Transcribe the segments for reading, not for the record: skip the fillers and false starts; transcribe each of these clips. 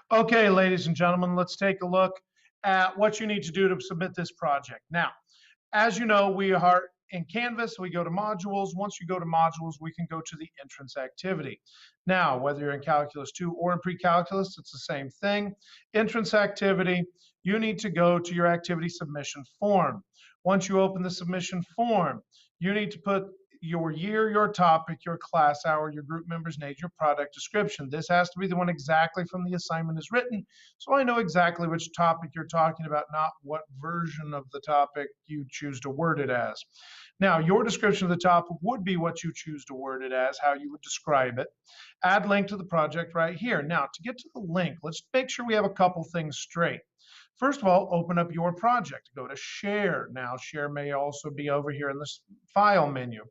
Okay, ladies and gentlemen, let's take a look at what you need to do to submit this project. Now, as you know, we are in Canvas, we go to modules. Once you go to modules, we can go to the entrance activity. Now, whether you're in Calculus 2 or in Pre-Calculus, it's the same thing. Entrance activity, you need to go to your activity submission form. Once you open the submission form, you need to put your year, your topic, your class hour, your group member's name, your product description. This has to be the one exactly from the assignment is written, so I know exactly which topic you're talking about, not what version of the topic you choose to word it as. Now, your description of the topic would be what you choose to word it as, how you would describe it. Add link to the project right here. Now, to get to the link, let's make sure we have a couple things straight. First of all, open up your project. Go to Share. Now, Share may also be over here in this File menu.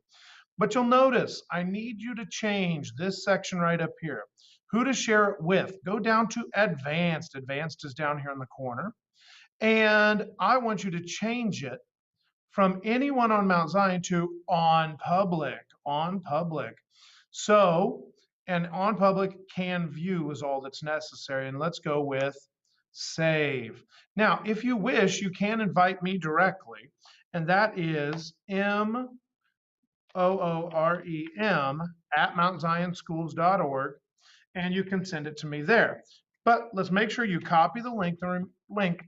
But you'll notice I need you to change this section right up here. Who to share it with. Go down to Advanced. Advanced is down here in the corner. And I want you to change it from anyone on Mount Zion to on public. On public. So, and on public can view is all that's necessary. And let's go with save. Now, if you wish, you can invite me directly, and that is MOOREM at mountzionschools.org, and you can send it to me there. But let's make sure you copy the link,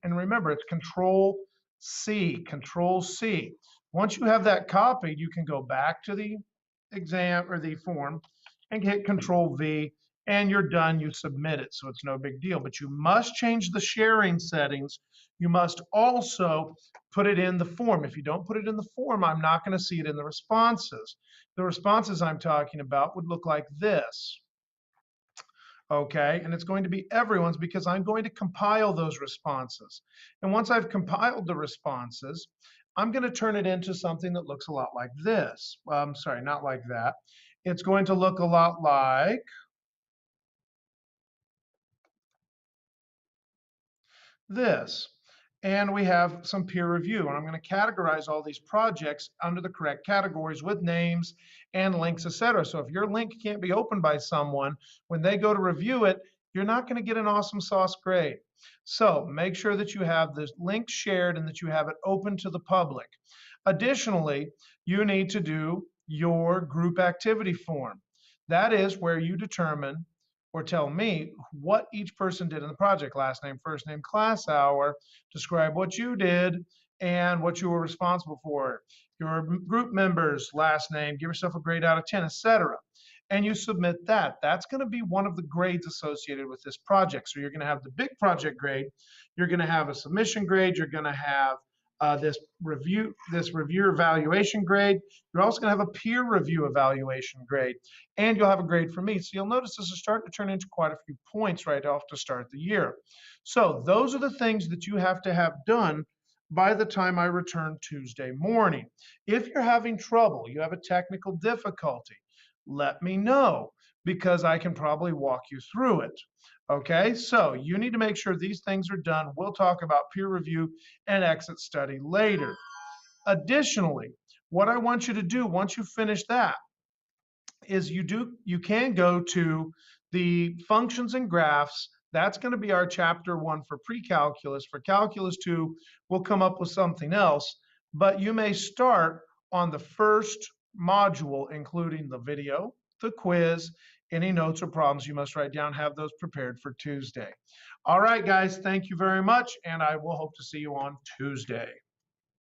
and remember it's Control C, Control C. Once you have that copied, you can go back to the exam or the form and hit Control V, and you're done. You submit it, so it's no big deal. But you must change the sharing settings. You must also put it in the form. If you don't put it in the form, I'm not going to see it in the responses. The responses I'm talking about would look like this. Okay, and it's going to be everyone's because I'm going to compile those responses. And once I've compiled the responses, I'm going to turn it into something that looks a lot like this. I'm sorry, not like that. It's going to look a lot like this. And we have some peer review, and I'm going to categorize all these projects under the correct categories with names and links, etc. So if your link can't be opened by someone, when they go to review it, you're not going to get an awesome sauce grade. So make sure that you have this link shared and that you have it open to the public. Additionally, you need to do your group activity form. That is where you determine or tell me what each person did in the project, last name, first name, class hour, describe what you did and what you were responsible for. Your group members, last name, give yourself a grade out of 10, etc. And you submit that. That's going to be one of the grades associated with this project. So you're going to have the big project grade, you're going to have a submission grade, you're going to have this review evaluation grade. You're also going to have a peer review evaluation grade, and you'll have a grade for me. So you'll notice this is starting to turn into quite a few points right off to start the year. So those are the things that you have to have done by the time I return Tuesday morning. If you're having trouble, you have a technical difficulty, let me know because I can probably walk you through it. Okay, so you need to make sure these things are done. We'll talk about peer review and exit study later. Additionally, what I want you to do once you finish that is you can go to the functions and graphs. That's going to be our chapter 1 for pre-calculus. For calculus 2, we'll come up with something else, but you may start on the first module, including the video, the quiz, any notes or problems you must write down, have those prepared for Tuesday. All right, guys, thank you very much, and I will hope to see you on Tuesday.